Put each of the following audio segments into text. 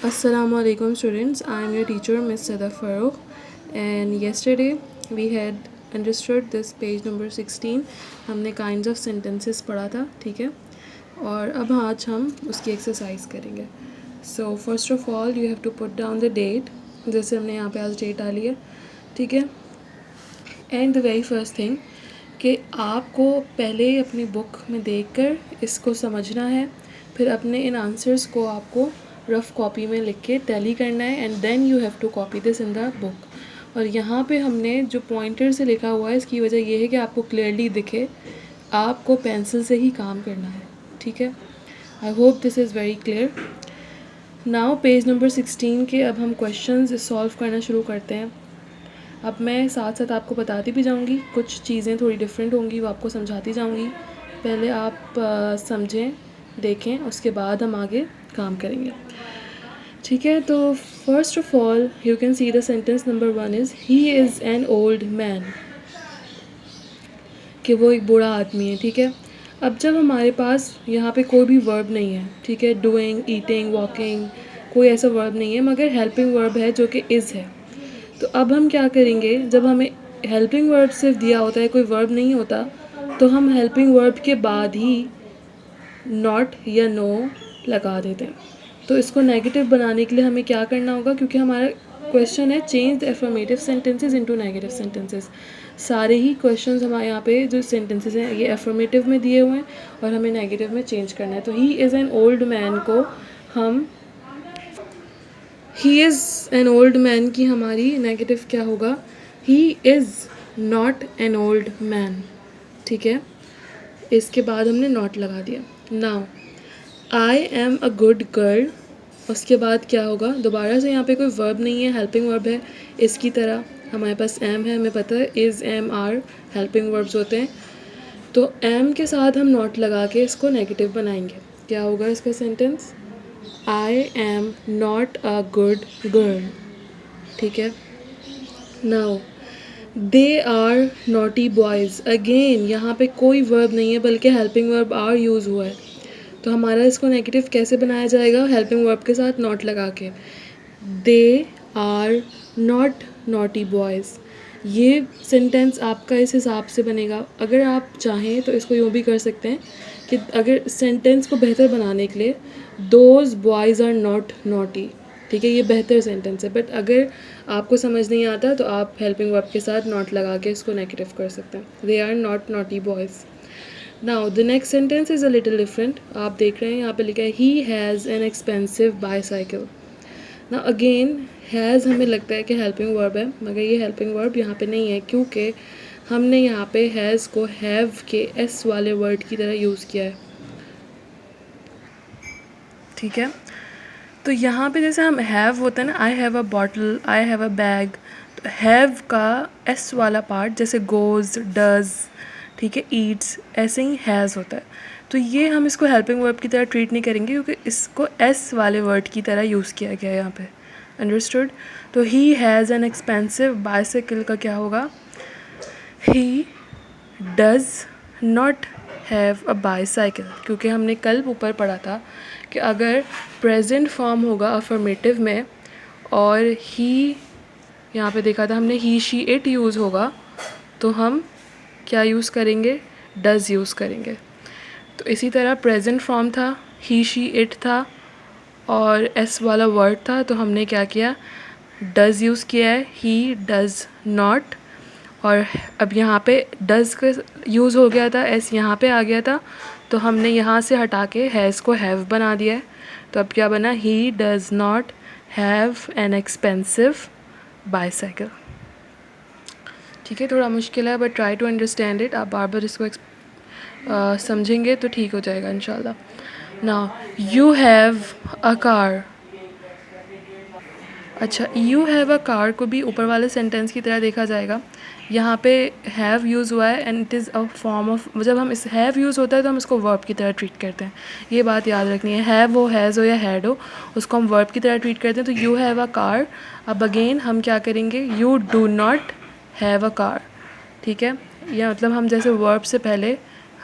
Assalamualaikum students, I am your teacher Miss Sada Farooq, and yesterday we had understood this page number 16. हमने kinds of sentences पढ़ा था, ठीक है, और अब आज हम उसकी एक्सरसाइज करेंगे. So first of all you have to put down the date, जैसे हमने यहाँ पे आज डेट डाली है, ठीक है. And the very first thing कि आपको पहले अपनी बुक में देखकर इसको समझना है, फिर अपने इन आंसर्स को आपको रफ़ कॉपी में लिख के टैली करना है and then you have to copy this in the book. और यहाँ पे हमने जो पॉइंटर से लिखा हुआ है इसकी वजह ये है कि आपको क्लियरली दिखे, आपको पेंसिल से ही काम करना है, ठीक है. I hope this is very clear. Now page number 16 के अब हम क्वेश्चंस सॉल्व करना शुरू करते हैं. अब मैं साथ साथ आपको बताती भी जाऊंगी, कुछ चीज़ें थोड़ी डिफरेंट होंगी वो आपको समझाती जाऊंगी. पहले आप समझें, देखें, उसके बाद हम आगे काम करेंगे, ठीक है. तो first of all you can see the sentence number 1 is he is an old man, कि वो एक बूढ़ा आदमी है, ठीक है. अब जब हमारे पास यहाँ पे कोई भी वर्ब नहीं है, ठीक है, डूइंग, ईटिंग, वॉकिंग, कोई ऐसा वर्ब नहीं है, मगर हेल्पिंग वर्ब है जो कि इज़ है. तो अब हम क्या करेंगे, जब हमें हेल्पिंग वर्ब सिर्फ दिया होता है, कोई वर्ब नहीं होता, तो हम हेल्पिंग वर्ब के बाद ही नॉट या नो लगा देते हैं. तो इसको नेगेटिव बनाने के लिए हमें क्या करना होगा, क्योंकि हमारा क्वेश्चन है change the affirmative sentences into negative sentences. सारे ही क्वेश्चंस हमारे यहाँ पे जो सेंटेंसेस हैं ये एफर्मेटिव में दिए हुए हैं और हमें नेगेटिव में चेंज करना है. तो he is an old man को हम he is an old man की हमारी नेगेटिव क्या होगा, he is not an old man, ठीक है. इसके बाद हमने नॉट लगा दिया. Now I am a good girl, उसके बाद क्या होगा, दोबारा से यहाँ पे कोई वर्ब नहीं है, हेल्पिंग वर्ब है. इसकी तरह हमारे पास एम है, हमें पता है is, am, are helping verbs होते हैं. तो एम के साथ हम नॉट लगा के इसको नेगेटिव बनाएंगे. क्या होगा इसका sentence, I am not a good girl, ठीक है. Now they are naughty boys, again यहाँ पे कोई वर्ब नहीं है बल्कि हेल्पिंग वर्ब आर यूज़ हुआ है. तो हमारा इसको नेगेटिव कैसे बनाया जाएगा, हेल्पिंग वर्ब के साथ नॉट लगा के. They are not naughty boys, ये सेंटेंस आपका इस हिसाब से बनेगा. अगर आप चाहें तो इसको यूँ भी कर सकते हैं कि अगर सेंटेंस को बेहतर बनाने के लिए those boys are not naughty, ठीक है, ये बेहतर सेंटेंस है. बट अगर आपको समझ नहीं आता तो आप हेल्पिंग वर्ब के साथ नॉट लगा के इसको नेगेटिव कर सकते हैं. They are not naughty boys. Now the next sentence is a little different. आप देख रहे हैं यहाँ पे लिखा है he has an expensive bicycle. ना अगेन हैज़ हमें लगता है कि हेल्पिंग वर्ब है, मगर ये हेल्पिंग वर्ब यहाँ पे नहीं है, क्योंकि हमने यहाँ पे हैज़ को हैव के एस वाले वर्ड की तरह यूज़ किया है, ठीक है. तो यहाँ पे जैसे हम हैव होता है ना, I have a bottle, I have a bag, तो हैव का एस वाला पार्ट जैसे गोज़, डज़, ठीक है, ईट्स, ऐसे ही हैज़ होता है. तो ये हम इसको हेल्पिंग वर्ब की तरह ट्रीट नहीं करेंगे क्योंकि इसको एस वाले वर्ड की तरह यूज़ किया गया है यहाँ पे. अंडरस्टूड. तो ही हैज़ एन एक्सपेंसिव बाईसाइकिल का क्या होगा, ही does not have a bicycle, क्योंकि हमने कल ऊपर पढ़ा था कि अगर प्रेजेंट फॉर्म होगा अफर्मेटिव में और ही, यहाँ पे देखा था हमने ही, शी, इट यूज़ होगा, तो हम क्या यूज़ करेंगे, डज़ यूज़ करेंगे. तो इसी तरह प्रेजेंट फॉर्म था, ही, शी, इट था और एस वाला वर्ड था, तो हमने क्या किया, डज़ यूज़ किया है, ही डज़ नॉट. और अब यहाँ पे डज़ का यूज़ हो गया था, एस यहाँ पे आ गया था, तो हमने यहाँ से हटा के हैज़ को हैव बना दिया है. तो अब क्या बना, he does not have an expensive bicycle, ठीक है. थोड़ा मुश्किल है but try to understand it. आप बार बार इसको समझेंगे तो ठीक हो जाएगा इंशाल्लाह. Now you have a car. अच्छा, यू हैव अ कार को भी ऊपर वाले सेंटेंस की तरह देखा जाएगा. यहाँ पे हैव यूज़ हुआ है and it is a form of, जब हम इस हैव यूज़ होता है तो हम इसको वर्ब की तरह ट्रीट करते हैं. ये बात याद रखनी है, हैव हो, हैज़ हो या हैड हो, उसको हम वर्ब की तरह ट्रीट करते हैं. तो यू हैव अ कार. अब अगेन हम क्या करेंगे, you do not have a car, ठीक है. या मतलब हम जैसे वर्ब से पहले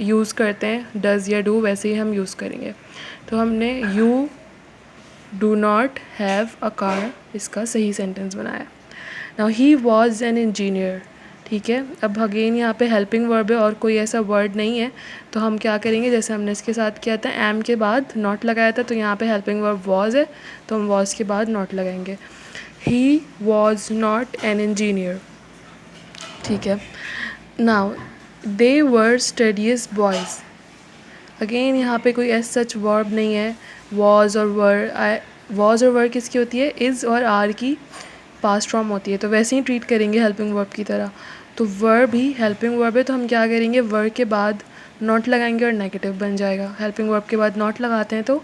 यूज़ करते हैं डज़ या डू, वैसे ही हम यूज़ करेंगे. तो हमने you do not have a car इसका सही सेंटेंस बनाया। Now he was an engineer, ठीक है। अब अगेन यहाँ पे हेल्पिंग वर्ब है और कोई ऐसा वर्ड नहीं है, तो हम क्या करेंगे, जैसे हमने इसके साथ किया था एम के बाद नॉट लगाया था, तो यहाँ पे हेल्पिंग वर्ब वॉज है, तो हम वॉज के बाद नॉट लगाएंगे। He was not an engineer, ठीक है। नाउ दे वर स्टडीज बॉयज़, अगेन यहाँ पे कोई एस सच वर्ब नहीं है। वॉज और वर किसकी होती है, इज़ और आर की पास्ट फॉर्म होती है, तो वैसे ही ट्रीट करेंगे हेल्पिंग वर्ब की तरह। तो वर्ब ही हेल्पिंग वर्ब है, तो हम क्या करेंगे, वर्ब के बाद नॉट लगाएंगे और नेगेटिव बन जाएगा। हेल्पिंग वर्ब के बाद नॉट लगाते हैं तो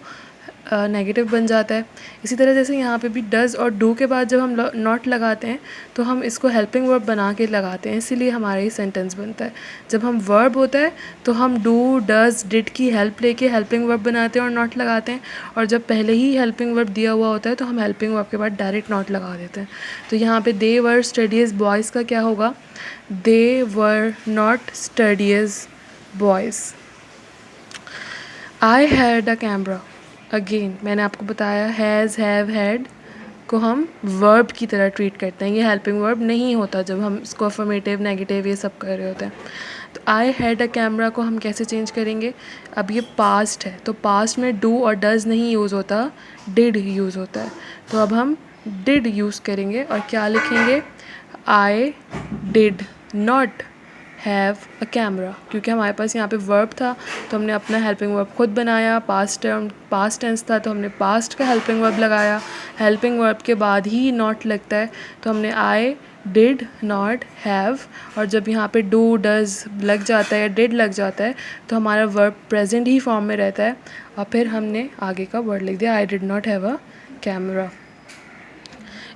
नेगेटिव बन जाता है। इसी तरह जैसे यहाँ पे भी डज़ और डू के बाद जब हम नॉट लगाते हैं तो हम इसको हेल्पिंग वर्ब बना के लगाते हैं, इसीलिए हमारा ये सेंटेंस बनता है। जब हम वर्ब होता है तो हम डू डज़ डिड की हेल्प लेके हेल्पिंग वर्ब बनाते हैं और नॉट लगाते हैं, और जब पहले ही हेल्पिंग वर्ब दिया हुआ होता है तो हम हेल्पिंग वर्ब के बाद डायरेक्ट नॉट लगा देते हैं। तो यहाँ पे दे वर स्टडीज बॉयज़ का क्या होगा, they were not studies boys. I had a camera, again मैंने आपको बताया हैज़ हैव हैड को हम वर्ब की तरह ट्रीट करते हैं, ये हेल्पिंग वर्ब नहीं होता जब हम इसको अफर्मेटिव नेगेटिव ये सब कर रहे होते हैं। तो आई हैड अ कैमरा को हम कैसे चेंज करेंगे, अब ये पास्ट है तो पास्ट में डू और डज़ नहीं यूज़ होता, डिड यूज़ होता है, तो अब हम डिड यूज़ करेंगे और क्या लिखेंगे, I did not have a camera, क्योंकि हमारे पास यहाँ पे वर्ब था तो हमने अपना हेल्पिंग वर्ब खुद बनाया, पास्ट टेंस था तो हमने पास्ट का हेल्पिंग वर्ब लगाया, हेल्पिंग वर्ब के बाद ही नॉट लगता है, तो हमने आई डिड नॉट हैव, और जब यहाँ पे डू डज़ लग जाता है या डिड लग जाता है तो हमारा वर्ब प्रेजेंट ही फॉर्म में रहता है, और फिर हमने आगे का वर्ड लिख दिया, I did not have a camera.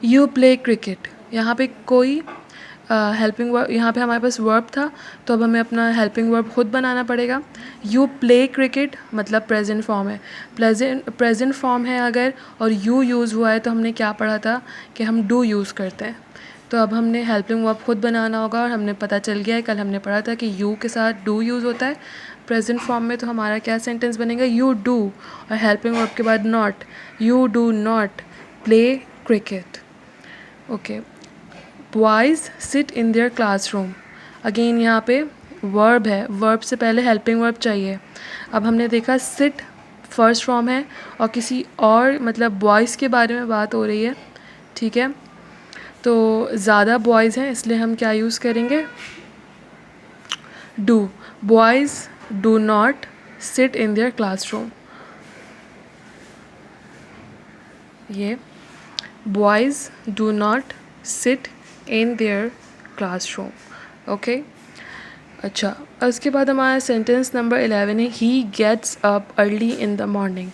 You play cricket, यहाँ पे कोई हेल्पिंग वर्ब, यहाँ पे हमारे पास वर्ब था तो अब हमें अपना हेल्पिंग वर्ब खुद बनाना पड़ेगा। यू प्ले क्रिकेट मतलब प्रेजेंट फॉर्म है, प्रेजेंट फॉर्म है अगर और यू यूज़ हुआ है तो हमने क्या पढ़ा था कि हम डू यूज़ करते हैं, तो अब हमने हेल्पिंग वर्ब खुद बनाना होगा, और हमने पता चल गया है, कल हमने पढ़ा था कि यू के साथ डू यूज़ होता है प्रेजेंट फॉर्म में, तो हमारा क्या सेंटेंस बनेगा, यू डू और हेल्पिंग वर्ब के बाद not, you do not play cricket. Okay, boys seat in their classroom, again यहाँ पे वर्ब है, वर्ब से पहले हेल्पिंग वर्ब चाहिए। अब हमने देखा सिट फर्स्ट फॉर्म है और किसी और मतलब बॉयज़ के बारे में बात हो रही है, ठीक है, तो ज़्यादा बॉयज़ हैं इसलिए हम क्या यूज़ करेंगे, do, boys do not sit in their classroom, ये boys do not sit in their classroom, okay. अच्छा, उसके बाद हमारा सेंटेंस नंबर 11 है, he gets up early in the morning।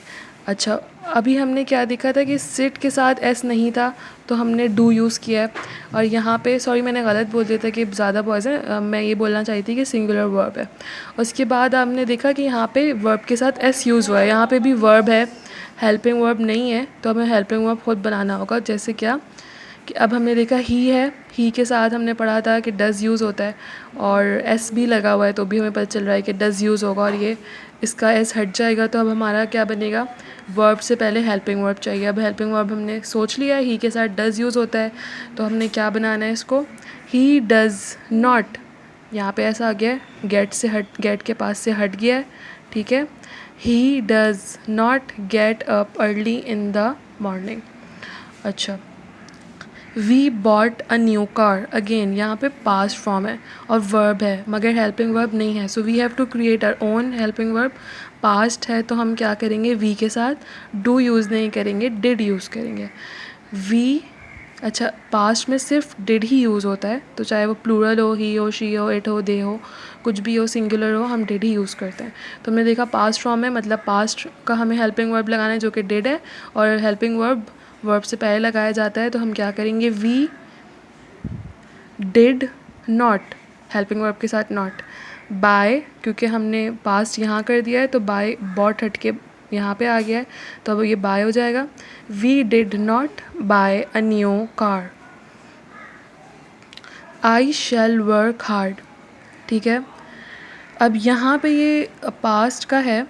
अच्छा, अभी हमने क्या देखा था कि सिट के साथ एस नहीं था तो हमने डू यूज़ किया है, और यहाँ पे सॉरी मैंने गलत बोल दिया था कि ज़्यादा बॉयज़ हैं, मैं ये बोलना चाहती थी कि सिंगुलर वर्ब है। उसके बाद आपने देखा कि यहाँ पे वर्ब के साथ एस यूज़ हुआ है, यहाँ पे भी वर्ब है, हेल्पिंग वर्ब नहीं है, तो हमें हेल्पिंग वर्ब खुद बनाना होगा। जैसे क्या कि अब हमने देखा ही है, ही के साथ हमने पढ़ा था कि डज़ यूज़ होता है और एस भी लगा हुआ है, तो भी हमें पता चल रहा है कि डज़ यूज़ होगा, और ये इसका एस हट जाएगा, तो अब हमारा क्या बनेगा, वर्ब से पहले हेल्पिंग वर्ब चाहिए। अब हेल्पिंग वर्ब हमने सोच लिया है, ही के साथ डज़ यूज़ होता है, तो हमने क्या बनाना है इसको, ही डज़ नॉट, यहाँ पे ऐसा आ गया है, गेट के पास से हट गया है, ठीक है, he does not get up early in the morning. अच्छा, we bought a new car, again यहाँ पे पास्ट फॉर्म है और वर्ब है मगर हेल्पिंग वर्ब नहीं है, so we have to create our own helping verb. Past है तो हम क्या करेंगे, वी के साथ डू यूज़ नहीं करेंगे, डिड यूज़ करेंगे। वी, अच्छा पास्ट में सिर्फ डिड ही यूज़ होता है, तो चाहे वो प्लूरल हो, ही हो, शी हो, इट हो, दे हो, कुछ भी हो, सिंगुलर हो, हम डिड ही यूज़ करते हैं। तो हमने देखा पास्ट फॉर्म है मतलब पास्ट का हमें हेल्पिंग वर्ब लगाना है जो कि डिड है, और हेल्पिंग वर्ब से पहले लगाया जाता है, तो हम क्या करेंगे, we did not, helping verb के साथ नॉट, बाय, क्योंकि हमने पास्ट यहाँ कर दिया है तो बाय बॉट हट के यहाँ पे आ गया है, तो अब ये बाय हो जाएगा, we did not buy a new car. I shall work hard, ठीक है। अब यहाँ पे ये पास्ट का है,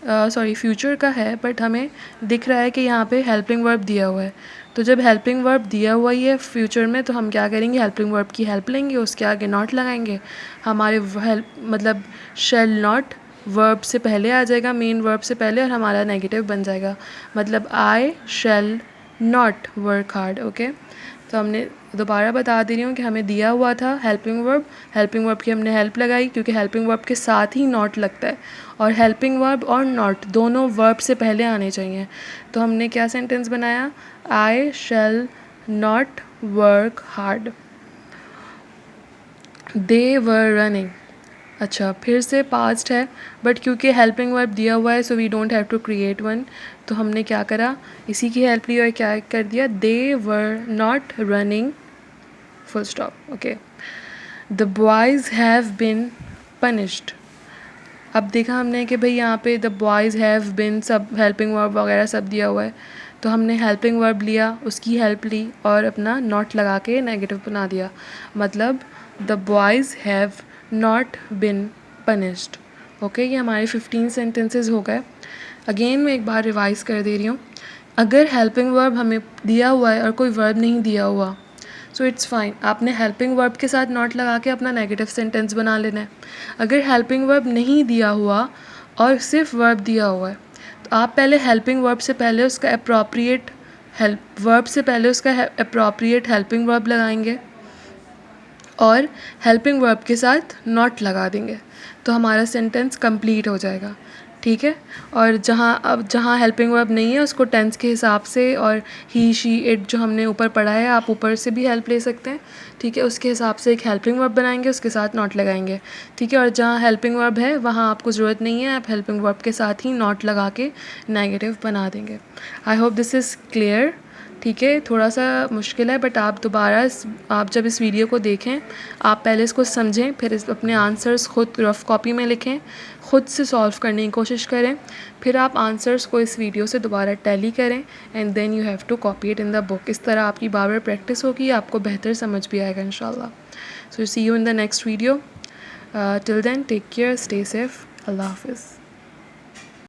सॉरी फ्यूचर का है, बट हमें दिख रहा है कि यहाँ पे हेल्पिंग वर्ब दिया हुआ है। तो जब हेल्पिंग वर्ब दिया हुआ ही है फ्यूचर में, तो हम क्या करेंगे, हेल्पिंग वर्ब की हेल्प लेंगे, उसके आगे नॉट लगाएंगे। हमारे हेल्प मतलब शैल नॉट वर्ब से पहले आ जाएगा, मेन वर्ब से पहले, और हमारा नेगेटिव बन जाएगा। मतलब I shall not work hard. Okay, तो हमने दोबारा बता दे रही हूँ कि हमें दिया हुआ था हेल्पिंग वर्ब की हमने हेल्प लगाई, क्योंकि हेल्पिंग वर्ब के साथ ही नॉट लगता है, और हेल्पिंग वर्ब और नॉट दोनों वर्ब से पहले आने चाहिए। तो हमने क्या सेंटेंस बनाया, I shall not work hard, they were running. अच्छा, फिर से पास्ट है, बट क्योंकि हेल्पिंग वर्ब दिया हुआ है so we don't have to create one. तो हमने क्या करा, इसी की हेल्प ली और क्या कर दिया, they were not running, full stop. Okay, the boys have been punished. अब देखा हमने कि भाई यहाँ पे द बॉयज़ हैव बिन सब हेल्पिंग वर्ब वगैरह सब दिया हुआ है, तो हमने हेल्पिंग वर्ब लिया, उसकी हेल्प ली और अपना नॉट लगा के नेगेटिव बना दिया। मतलब the boys have not been punished. Okay, ये हमारे 15 सेंटेंसेस हो गए। अगेन मैं एक बार रिवाइज कर दे रही हूँ। अगर हेल्पिंग वर्ब हमें दिया हुआ है और कोई वर्ब नहीं दिया हुआ, सो इट्स फाइन, आपने हेल्पिंग वर्ब के साथ नॉट लगा के अपना नेगेटिव सेंटेंस बना लेना है। अगर हेल्पिंग वर्ब नहीं दिया हुआ और सिर्फ वर्ब दिया हुआ है, तो आप पहले हेल्पिंग वर्ब से पहले उसका अप्रोप्रिएट हेल्पिंग वर्ब लगाएंगे और हेल्पिंग वर्ब के साथ नॉट लगा देंगे, तो हमारा सेंटेंस कंप्लीट हो जाएगा। ठीक है, और जहाँ हेल्पिंग वर्ब नहीं है उसको टेंस के हिसाब से, और ही शी इट जो हमने ऊपर पढ़ा है, आप ऊपर से भी हेल्प ले सकते हैं। ठीक है, उसके हिसाब से एक हेल्पिंग वर्ब बनाएंगे, उसके साथ नॉट लगाएंगे। ठीक है, और जहाँ हेल्पिंग वर्ब है वहाँ आपको ज़रूरत नहीं है, आप हेल्पिंग वर्ब के साथ ही नॉट लगा के नेगेटिव बना देंगे। I hope this is clear. ठीक है, थोड़ा सा मुश्किल है, बट आप जब इस वीडियो को देखें, आप पहले इसको समझें, फिर अपने आंसर्स खुद रफ कॉपी में लिखें, ख़ुद से सॉल्व करने की कोशिश करें, फिर आप आंसर्स को इस वीडियो से दोबारा टैली करें and then you have to copy it in the book. इस तरह आपकी बार बार प्रैक्टिस होगी, आपको बेहतर समझ भी आएगा इंशाल्लाह। So see you in the next video. Till then take care, stay safe, अल्लाह हाफिज़।